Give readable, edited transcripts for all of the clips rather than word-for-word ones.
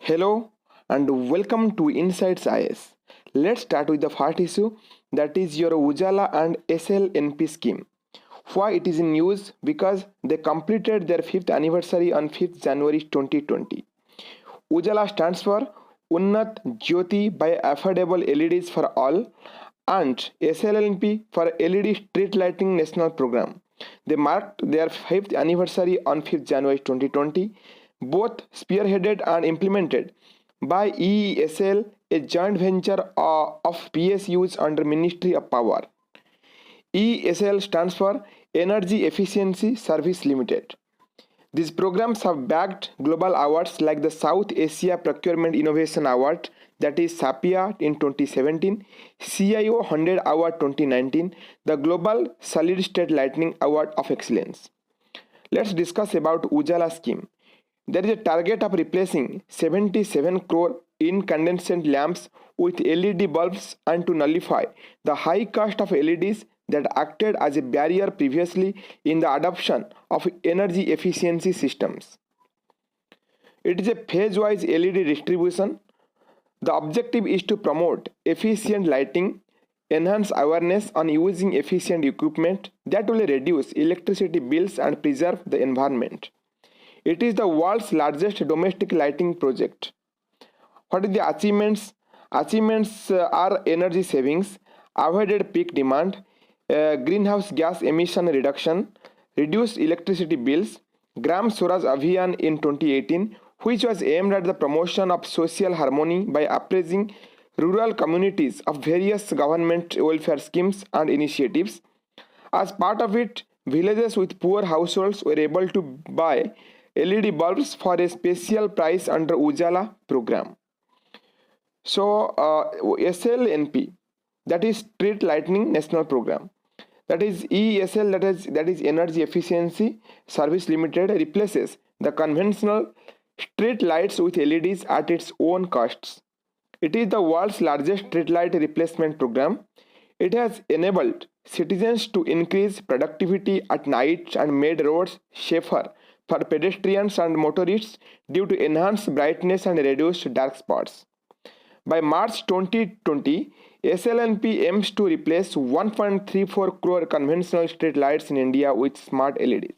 Hello and welcome to Insights IS. Let's start with the first issue, that is your Ujala and SLNP scheme. Why it is in news? Because they completed their 5th anniversary on 5th January 2020. Ujala stands for Unnat Jyoti by Affordable LEDs for All and SLNP for LED Street Lighting National Program. They marked their 5th anniversary on 5th January 2020, both spearheaded and implemented by EESL, a joint venture of PSUs under Ministry of Power. EESL stands for Energy Efficiency Service Limited. These programs have bagged global awards like the South Asia Procurement Innovation Award, that is SAPIA in 2017, CIO 100 Award 2019, the Global Solid State Lighting Award of Excellence. Let's discuss about Ujala scheme. There is a target of replacing 77 crore incandescent lamps with LED bulbs and to nullify the high cost of LEDs that acted as a barrier previously in the adoption of energy efficiency systems. It is a phase-wise LED distribution. The objective is to promote efficient lighting, enhance awareness on using efficient equipment that will reduce electricity bills and preserve the environment. It is the world's largest domestic lighting project. What are the achievements? Achievements are energy savings, avoided peak demand, greenhouse gas emission reduction, reduced electricity bills, Gram Swaraj Abhiyan in 2018, which was aimed at the promotion of social harmony by appraising rural communities of various government welfare schemes and initiatives. As part of it, villages with poor households were able to buy LED bulbs for a special price under Ujala program. So SLNP, that is Street Lighting National Program, that is ESL, that is Energy Efficiency Service Limited, replaces the conventional street lights with LEDs at its own costs. It is the world's largest street light replacement program. It has enabled citizens to increase productivity at night and made roads safer for pedestrians and motorists due to enhanced brightness and reduced dark spots. By March 2020, SLNP aims to replace 1.34 crore conventional street lights in India with smart LEDs.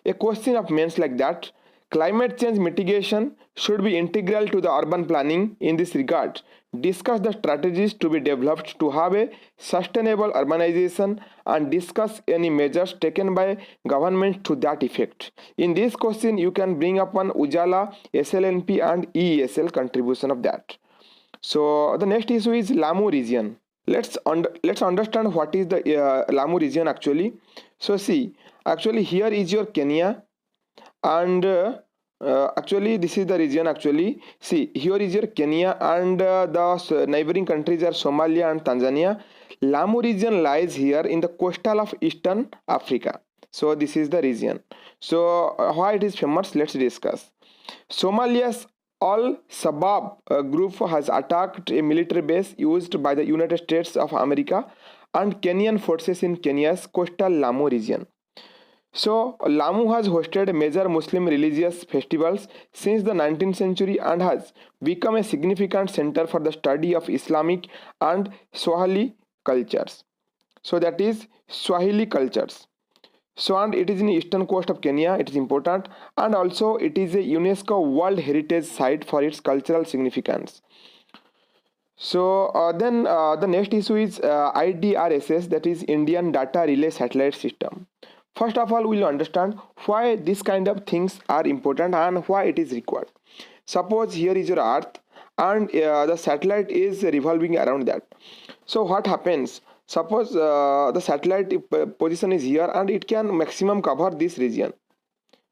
A question of means like that, climate change mitigation should be integral to the urban planning. In this regard, discuss the strategies to be developed to have a sustainable urbanization and discuss any measures taken by government to that effect. In this question, you can bring upon Ujala, SLNP and EESL contribution of that. So the next issue is Lamu region. Let's understand what is the Lamu region actually. So see, actually here is your Kenya, and actually this is the region. Actually see, here is your Kenya and the neighboring countries are Somalia and Tanzania. Lamu region lies here in the coastal of Eastern Africa. So this is the region. So why it is famous, let's discuss. Somalia's Al-Shabaab group has attacked a military base used by the United States of America and Kenyan forces in Kenya's coastal Lamu region. So Lamu has hosted major Muslim religious festivals since the 19th century and has become a significant center for the study of Islamic and Swahili cultures. So that is Swahili cultures. So and it is in the eastern coast of Kenya, it is important, and also it is a UNESCO World Heritage Site for its cultural significance. So then the next issue is IDRSS, that is Indian Data Relay Satellite System. First of all, we will understand why this kind of things are important and why it is required. Suppose here is your Earth and the satellite is revolving around that. So what happens? Suppose the satellite position is here and it can maximum cover this region.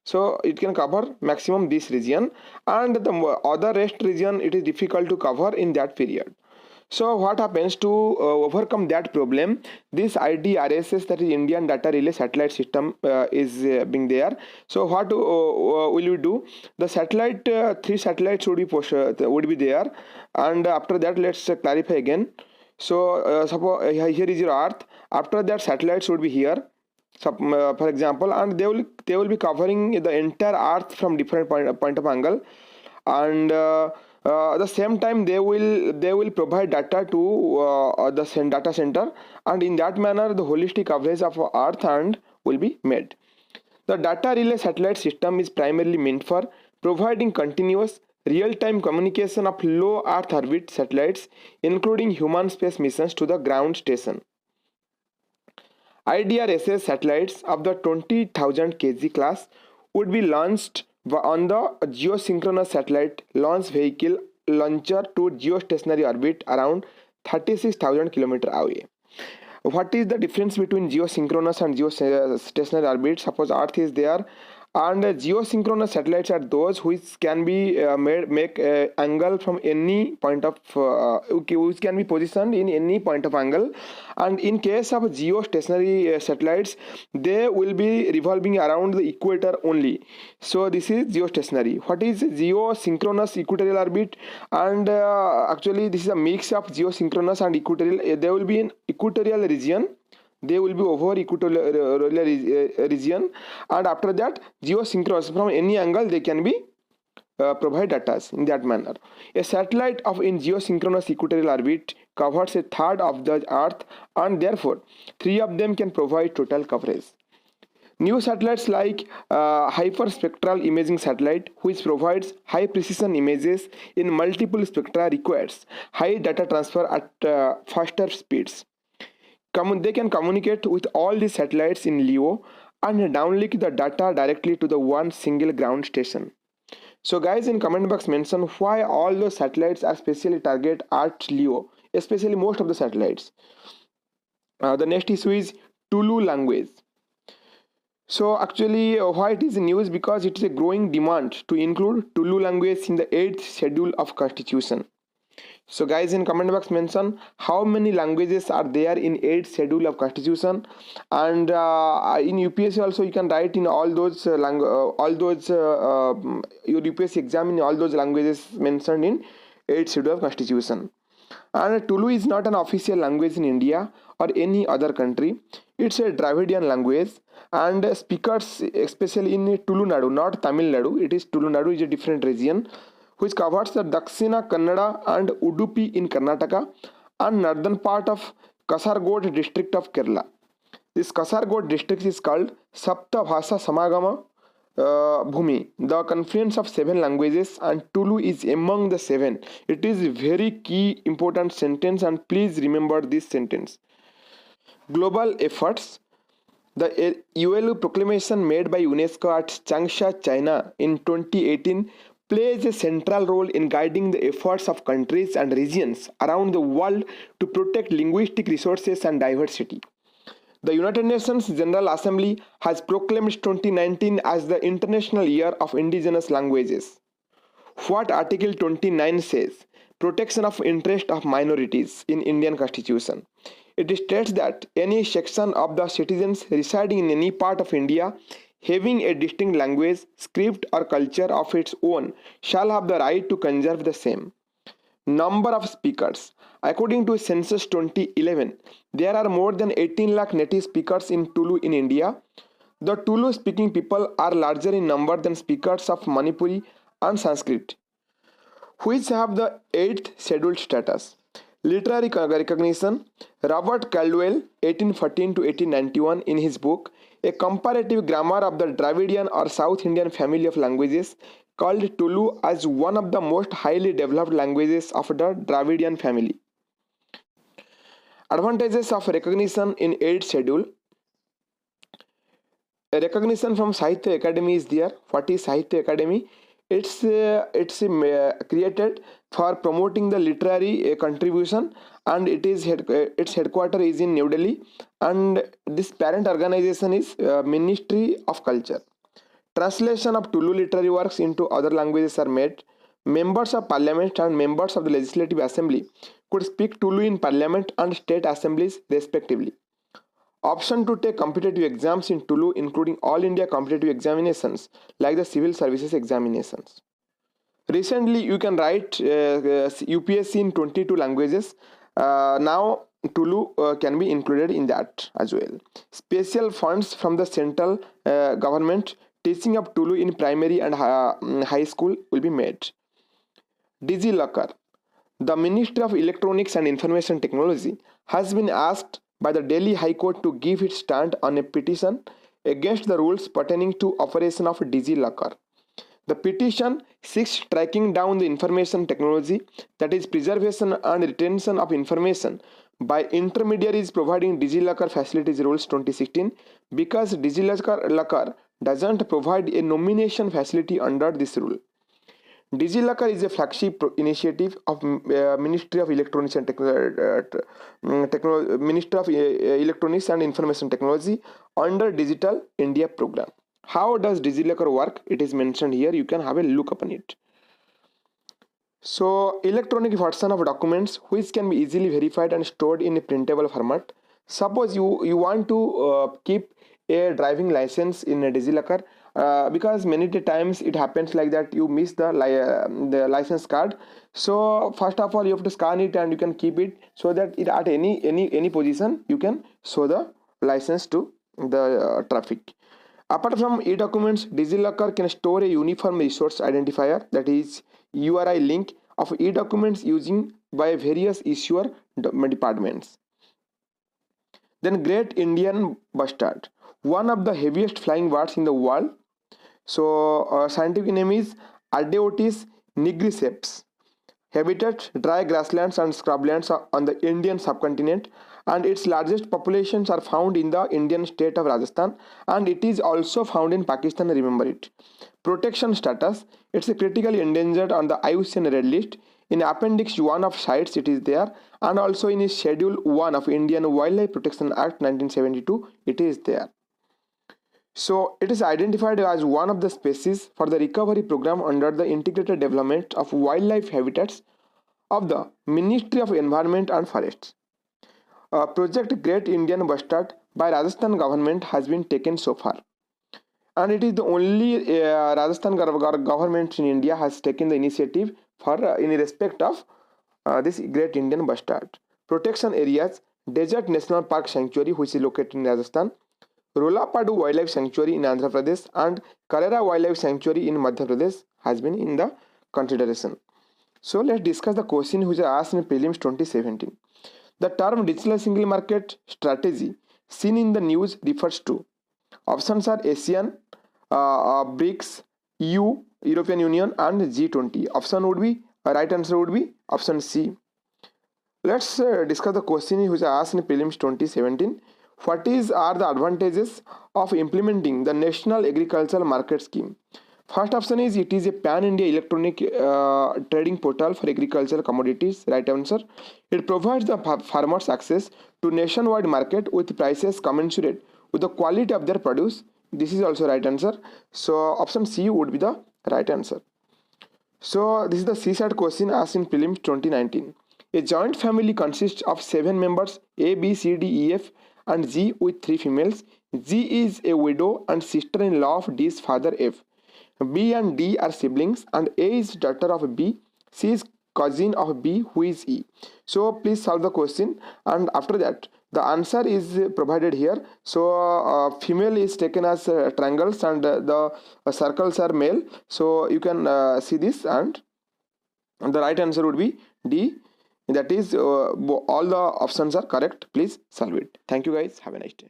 So it can cover maximum this region, and the other rest region it is difficult to cover in that period. So what happens to overcome that problem? This IDRSS, that is Indian Data Relay Satellite System, is being there. So what will you do? The satellite, 3 satellites would be there, and after that let's clarify again. So suppose here is your Earth. After that, satellites would be here, for example, and they will be covering the entire Earth from different point of angle. and at the same time they will provide data to the data center, and in that manner the holistic coverage of earth and will be made. The data relay satellite system is primarily meant for providing continuous real-time communication of low earth orbit satellites, including human space missions to the ground station. IDRSS satellites of the 20,000 kg class would be launched on the geosynchronous satellite launch vehicle launcher to geostationary orbit around 36,000 km away. What is the difference between geosynchronous and geostationary orbit? Suppose Earth is there, and geosynchronous satellites are those which can be make angle from any point of which can be positioned in any point of angle, and in case of geostationary satellites, they will be revolving around the equator only. So this is geostationary. What is geosynchronous equatorial orbit? And actually this is a mix of geosynchronous and equatorial. They will be in equatorial region, they will be over equatorial region, and after that geosynchronous from any angle they can be provide data in that manner. A satellite of in geosynchronous equatorial orbit covers a third of the earth, and therefore three of them can provide total coverage. New satellites like hyperspectral imaging satellite, which provides high precision images in multiple spectra, requires high data transfer at faster speeds. They can communicate with all the satellites in LEO and downlink the data directly to the one single ground station. So guys, in comment box mention why all those satellites are specially target at LEO, especially most of the satellites. The next issue is Tulu language. So actually why it is news? Because it is a growing demand to include Tulu language in the 8th schedule of constitution. So guys, in comment box mention how many languages are there in 8th schedule of constitution, and in UPSC also you can write in all those your UPSC exam in all those languages mentioned in 8th schedule of constitution. And Tulu is not an official language in India or any other country. It's a Dravidian language, and speakers especially in Tulu Nadu, not Tamil Nadu, it is Tulu Nadu is a different region which covers the Dakshina Kannada and Udupi in Karnataka and northern part of Kasargod district of Kerala. This Kasargod district is called Sapta Bhasha Samagama Bhumi, the confluence of 7 languages, and Tulu is among the 7. It is very key important sentence, and please remember this sentence. Global efforts. The ULU proclamation made by UNESCO at Changsha, China in 2018 plays a central role in guiding the efforts of countries and regions around the world to protect linguistic resources and diversity. The United Nations General Assembly has proclaimed 2019 as the International Year of Indigenous Languages. What Article 29 says? Protection of interest of minorities in Indian Constitution. It states that any section of the citizens residing in any part of India having a distinct language, script or culture of its own shall have the right to conserve the same. Number of speakers. According to Census 2011, there are more than 18 lakh native speakers in Tulu in India. The Tulu speaking people are larger in number than speakers of Manipuri and Sanskrit, which have the 8th scheduled status. Literary recognition. Robert Caldwell, 1814 to 1891, in his book A Comparative Grammar of the Dravidian or South Indian Family of Languages, called Tulu as one of the most highly developed languages of the Dravidian family. Advantages of recognition in 8th schedule. A recognition from Sahitya Academy is there. What is Sahitya Academy? It's created for promoting the literary contribution, and its headquarters is in New Delhi, and this parent organization is Ministry of Culture. Translation of Tulu literary works into other languages are made. Members of Parliament and members of the Legislative Assembly could speak Tulu in Parliament and state assemblies respectively. Option to take competitive exams in Tulu, including all India competitive examinations like the civil services examinations. Recently, you can write UPSC in 22 languages. Now, Tulu can be included in that as well. Special funds from the central government teaching of Tulu in primary and high school will be made. Digi Locker. The Ministry of Electronics and Information Technology has been asked by the Delhi High Court to give its stand on a petition against the rules pertaining to operation of Digi Locker. The petition seeks tracking down the information technology, that is preservation and retention of information by intermediaries providing Digi Locker facilities rules 2016, because Digi Locker doesn't provide a nomination facility under this rule. Digi Locker is a flagship initiative of Ministry of Electronics and Electronics and Information Technology under Digital India program. How does Digi Locker work? It is mentioned here. You can have a look upon it. So, electronic version of documents which can be easily verified and stored in a printable format. Suppose you want to keep a driving license in a Digi Locker, because many times it happens like that you miss the license card. So first of all you have to scan it and you can keep it, so that it at any position you can show the license to the traffic. Apart from e-documents, Digi Locker can store a uniform resource identifier, that is URI link of e-documents using by various issuer departments. Then Great Indian Bustard, one of the heaviest flying birds in the world. So scientific name is Ardeotis nigriceps. Habitat dry grasslands and scrublands on the Indian subcontinent, and its largest populations are found in the Indian state of Rajasthan, and it is also found in Pakistan, remember it. Protection status, it's a critically endangered on the IUCN Red List. In Appendix 1 of CITES it is there, and also in Schedule 1 of Indian Wildlife Protection Act 1972 it is there. So it is identified as one of the species for the recovery program under the integrated development of wildlife habitats of the Ministry of Environment and Forests. Project Great Indian Bustard by Rajasthan government has been taken so far, and it is the only Rajasthan government in India has taken the initiative for in respect of this Great Indian Bustard. Protection areas: Desert National Park Sanctuary, which is located in Rajasthan; Rolapadu Wildlife Sanctuary in Andhra Pradesh, and Karera Wildlife Sanctuary in Madhya Pradesh has been in the consideration. So let's discuss the question which are asked in Prelims 2017. The term digital single market strategy seen in the news refers to. Options are ASEAN, BRICS, EU, European Union, and G20. Option would be, right answer would be option C. Let's discuss the question which are asked in Prelims 2017. What are the advantages of implementing the National Agricultural Market Scheme? First option is it is a pan-India electronic trading portal for agricultural commodities. Right answer. It provides the farmers access to nationwide market with prices commensurate with the quality of their produce. This is also right answer. So option C would be the right answer. So this is the CSAT question asked in Prelims 2019. A joint family consists of 7 members A, B, C, D, E, F and G with 3 females. G is a widow and sister-in-law of D's father F. B and D are siblings, and A is daughter of B. C is cousin of B, who is E. So please solve the question, and after that the answer is provided here. So female is taken as triangles and the circles are male. So you can see this, and the right answer would be D. That is all the options are correct. Please solve it. Thank you guys. Have a nice day.